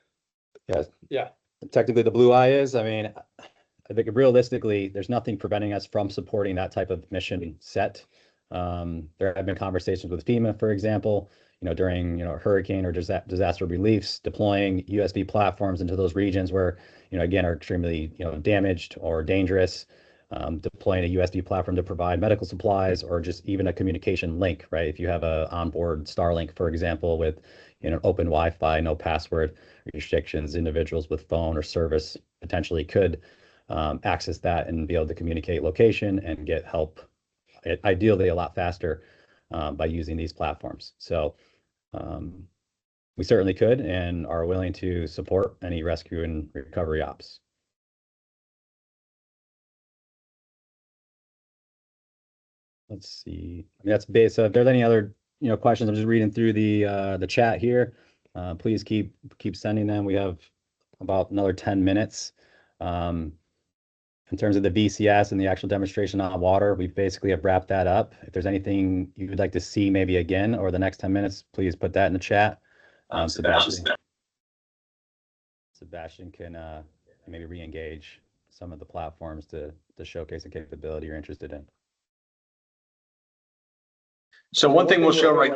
yes. Yeah. Technically, the blue eye is. I mean, I think realistically, there's nothing preventing us from supporting that type of mission set. There have been conversations with FEMA, for example, during hurricane or disaster reliefs, deploying USV platforms into those regions where, again, are extremely damaged or dangerous. Deploying a USB platform to provide medical supplies or just even a communication link, right? If you have a onboard Starlink, for example, with open Wi-Fi, no password restrictions, individuals with phone or service potentially could access that and be able to communicate location and get help, ideally a lot faster by using these platforms. So we certainly could and are willing to support any rescue and recovery ops. Let's see. That's base. So if there's any other questions, I'm just reading through the chat here. Please keep sending them. We have about another 10 minutes. In terms of the VCS and the actual demonstration on water, we basically have wrapped that up. If there's anything you would like to see maybe again over the next 10 minutes, please put that in the chat. Sebastian can maybe re-engage some of the platforms to showcase the capability you're interested in. So one thing we'll show right.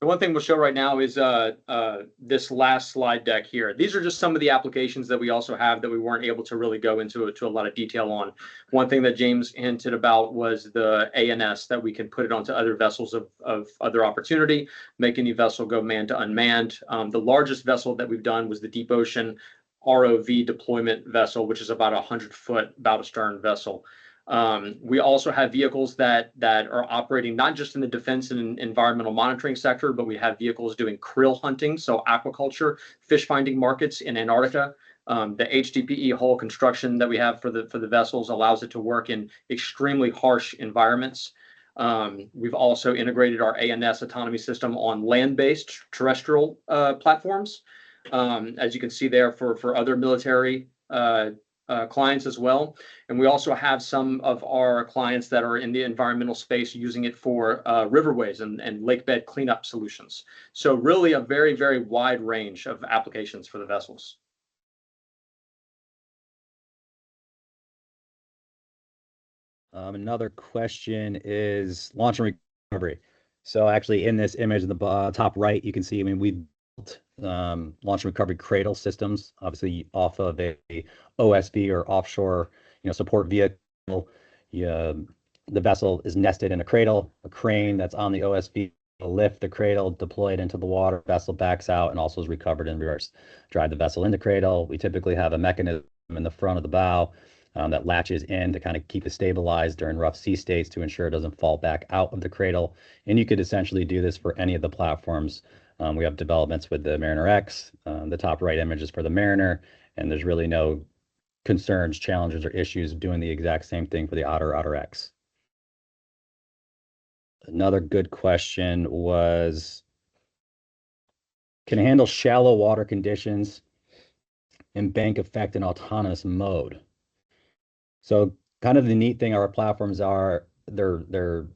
The one thing we'll show right now is this last slide deck here. These are just some of the applications that we also have that we weren't able to really go into a lot of detail on. One thing that James hinted about was the ANS, that we can put it onto other vessels of other opportunity, make any vessel go manned to unmanned. The largest vessel that we've done was the deep ocean ROV deployment vessel, which is about a 100-foot bow to stern vessel. We also have vehicles that are operating not just in the defense and environmental monitoring sector, but we have vehicles doing krill hunting, so aquaculture, fish finding markets in Antarctica. The HDPE hull construction that we have for the vessels allows it to work in extremely harsh environments. We've also integrated our ANS autonomy system on land-based terrestrial platforms, as you can see there for other military clients as well. And we also have some of our clients that are in the environmental space using it for riverways and lakebed cleanup solutions. So really a very, very wide range of applications for the vessels. Another question is launch and recovery. So actually in this image in the top right, you can see, we built launch and recovery cradle systems, obviously off of a OSV or offshore, support vehicle. The vessel is nested in a cradle, a crane that's on the OSV lift the cradle, deploy it into the water, vessel backs out, and also is recovered in reverse. Drive the vessel in the cradle. We typically have a mechanism in the front of the bow that latches in to kind of keep it stabilized during rough sea states to ensure it doesn't fall back out of the cradle. And you could essentially do this for any of the platforms. We have developments with the Mariner X. The top right image is for the Mariner, and there's really no concerns, challenges, or issues doing the exact same thing for the Otter, Otter X. Another good question was, can it handle shallow water conditions in bank effect and autonomous mode? So kind of the neat thing our platforms are, they're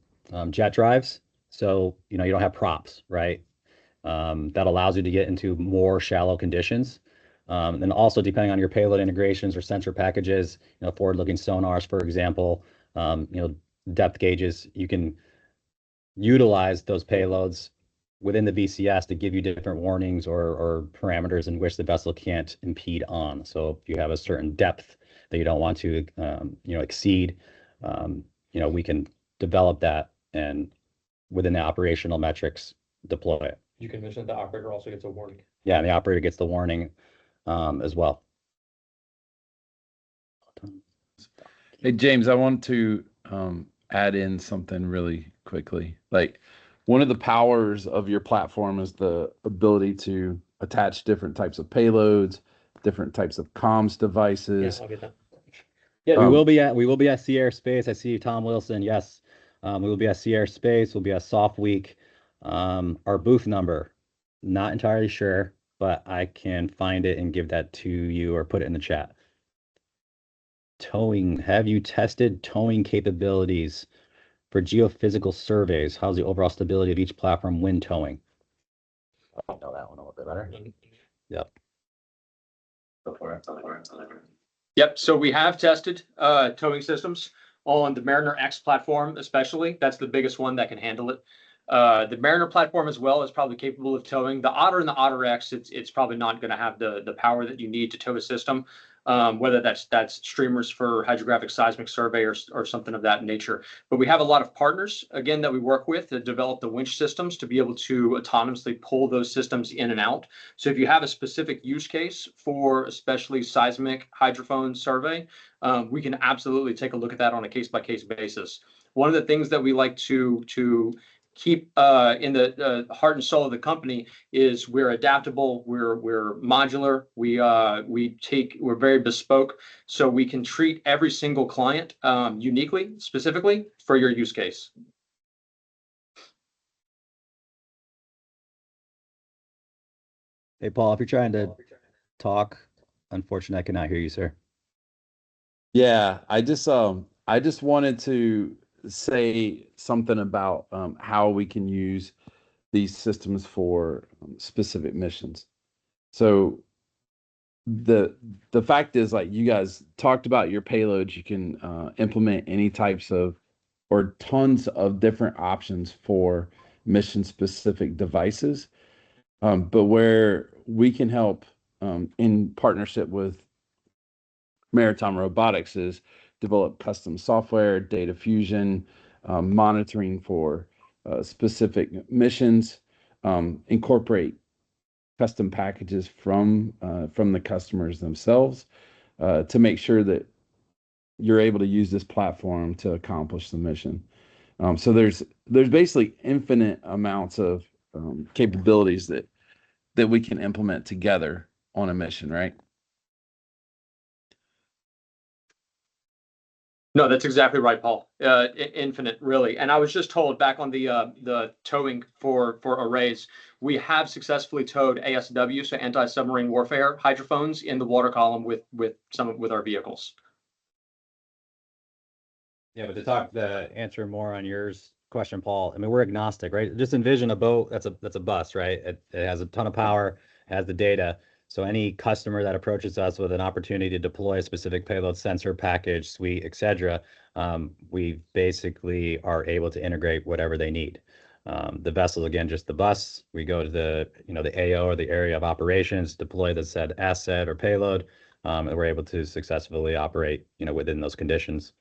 jet drives. So, you don't have props, right? That allows you to get into more shallow conditions. And also depending on your payload integrations or sensor packages, forward-looking sonars, for example, depth gauges, you can utilize those payloads within the VCS to give you different warnings or parameters in which the vessel can't impede on. So if you have a certain depth that you don't want to, exceed, we can develop that and within the operational metrics, deploy it. You can mention the operator also gets a warning. Yeah, and the operator gets the warning as well. Hey, James, I want to add in something really quickly. Like, one of the powers of your platform is the ability to attach different types of payloads, different types of comms devices. I'll get that. Yeah, we will be at Sea Air Space. I see you, Tom Wilson. Yes, we will be at Sea Air Space. We'll be at Soft Week. Our booth number, not entirely sure, but I can find it and give that to you or put it in the chat. Towing. Have you tested towing capabilities for geophysical surveys? How's the overall stability of each platform when towing? I know that one a little bit better. Yep. Go for it. Yep. So we have tested towing systems on the Mariner X platform, especially. That's the biggest one that can handle it. The Mariner platform as well is probably capable of towing. The Otter and the Otter X, it's probably not going to have the power that you need to tow a system. Whether that's streamers for hydrographic seismic survey or something of that nature. But we have a lot of partners, again, that we work with to develop the winch systems to be able to autonomously pull those systems in and out. So if you have a specific use case for especially seismic hydrophone survey, we can absolutely take a look at that on a case-by-case basis. One of the things that we like to keep in the heart and soul of the company is we're adaptable, we're modular, we're very bespoke, so we can treat every single client uniquely, specifically for your use case. Hey, Paul, if you're trying to talk, unfortunately, I cannot hear you, sir. Yeah, I just wanted to say something about how we can use these systems for specific missions. So the fact is, like, you guys talked about your payloads, you can implement any types of or tons of different options for mission specific devices. But where we can help in partnership with Maritime Robotics is develop custom software, data fusion, monitoring for specific missions, incorporate custom packages from the customers themselves to make sure that you're able to use this platform to accomplish the mission. So there's basically infinite amounts of capabilities that we can implement together on a mission, right? No, that's exactly right, Paul. Infinite, really. And I was just told back on the towing for arrays, we have successfully towed ASW, so anti-submarine warfare hydrophones in the water column with our vehicles. Yeah, but to answer more on yours question, Paul, I mean, we're agnostic, right? Just envision a boat that's a bus, right? It has a ton of power, has the data. So any customer that approaches us with an opportunity to deploy a specific payload sensor package, suite, etc., we basically are able to integrate whatever they need. The vessel, again, just the bus. We go to the AO or the area of operations, deploy the said asset or payload, and we're able to successfully operate, within those conditions.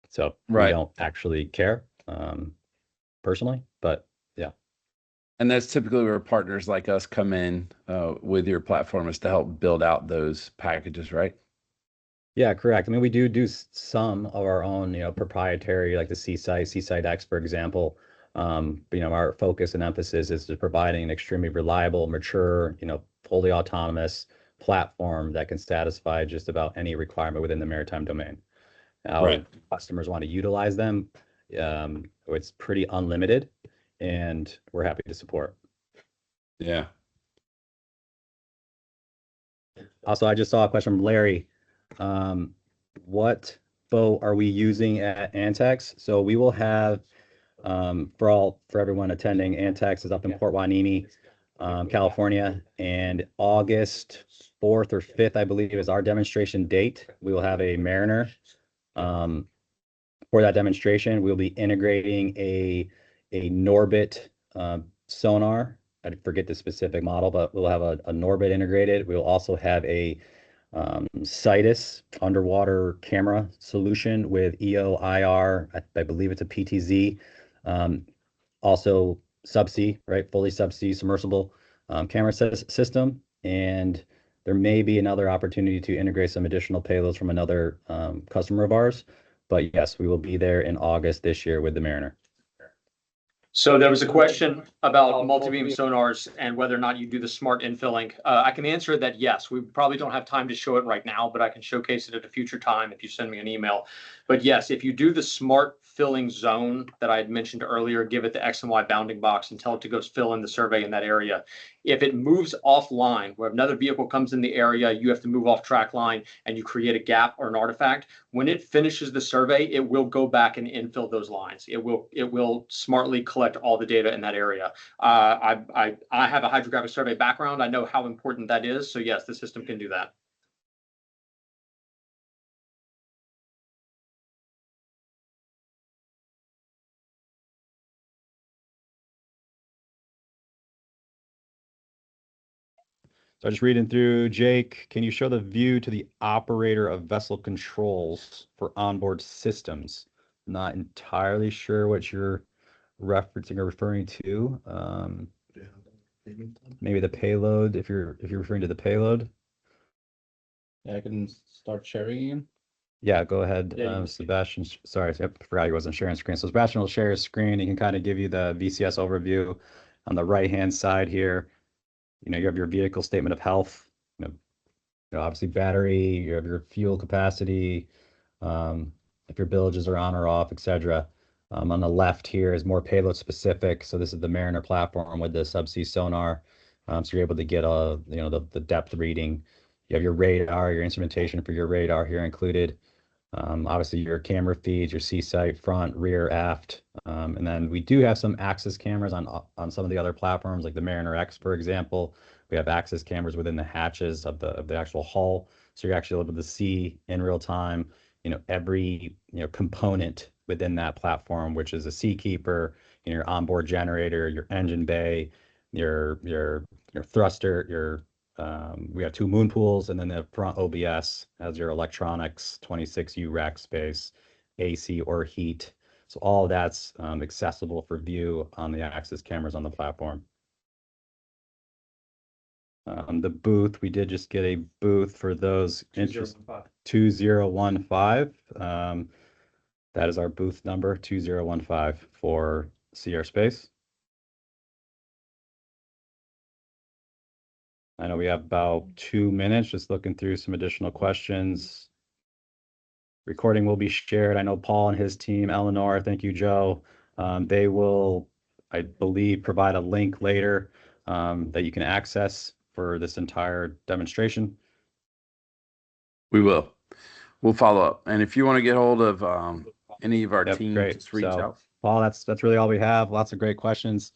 So we don't actually care personally, but yeah. And that's typically where partners like us come in with your platform, is to help build out those packages, right? Yeah, correct. I mean, we do some of our own, proprietary, like the Seaside X, for example. But, our focus and emphasis is just providing an extremely reliable, mature, fully autonomous platform that can satisfy just about any requirement within the maritime domain. How Right. customers want to utilize them, it's pretty unlimited, and we're happy to support. Yeah. Also, I just saw a question from Larry. What boat are we using at Antex? So we will have, for everyone attending, Antex is up in Port Hueneme, California, and August 4th or 5th, I believe, is our demonstration date. We will have a Mariner. For that demonstration, we'll be integrating a Norbit sonar. I forget the specific model, but we'll have a Norbit integrated. We'll also have a Citus underwater camera solution with EO/IR. I believe it's a PTZ. Also subsea, right? Fully subsea submersible camera system. And there may be another opportunity to integrate some additional payloads from another customer of ours. But yes, we will be there in August this year with the Mariner. So there was a question about multi-beam sonars and whether or not you do the smart infilling. I can answer that yes. We probably don't have time to show it right now, but I can showcase it at a future time if you send me an email. But yes, if you do the smart filling zone that I had mentioned earlier, give it the X and Y bounding box and tell it to go fill in the survey in that area. If it moves offline, where another vehicle comes in the area, you have to move off track line and you create a gap or an artifact. When it finishes the survey, it will go back and infill those lines. It will smartly collect all the data in that area. I have a hydrographic survey background. I know how important that is. So yes, the system can do that. So just reading through, Jake, can you show the view to the operator of vessel controls for onboard systems? Not entirely sure what you're referencing or referring to. Maybe the payload, if you're referring to the payload. Yeah, I can start sharing again. Yeah, go ahead, Yeah, Sebastian. Sorry, I forgot he wasn't sharing screen. So Sebastian will share his screen. He can kind of give you the VCS overview. On the right-hand side here, you have your vehicle statement of health, obviously battery, you have your fuel capacity, if your billages are on or off, etc. On the left here is more payload specific. So this is the Mariner platform with the subsea sonar. So you're able to get the depth reading. You have your radar, your instrumentation for your radar here included. Obviously your camera feeds, your C-site, front, rear, aft. And then we do have some access cameras on some of the other platforms, like the Mariner X, for example. We have access cameras within the hatches of the actual hull. So you're actually able to see in real time, every component within that platform, which is a Seakeeper, your onboard generator, your engine bay, your thruster, we have two moon pools, and then the front OBS has your electronics, 26U rack space, AC or heat. So all of that's accessible for view on the access cameras on the platform. The booth, we did just get a booth for those interested. 2015. That is our booth number, 2015 for See Our Space. I know we have about 2 minutes, just looking through some additional questions. Recording will be shared. I know Paul and his team, Eleanor, thank you, Joe. They will, I believe, provide a link later that you can access for this entire demonstration. We will. We'll follow up. And if you want to get hold of any of our team, great. just reach out. Paul, that's really all we have. Lots of great questions.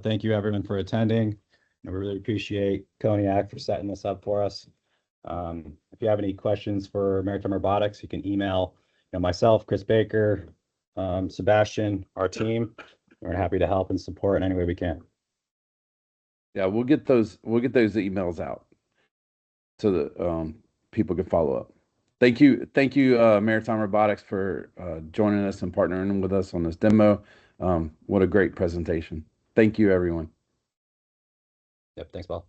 Thank you everyone for attending. We really appreciate Cognac for setting this up for us. If you have any questions for Maritime Robotics, you can email myself, Chris Baker, Sebastian, our team. We're happy to help and support in any way we can. Yeah, we'll get those emails out so that people can follow up. Thank you, Maritime Robotics, for joining us and partnering with us on this demo. What a great presentation. Thank you, everyone. Yep, thanks, Paul.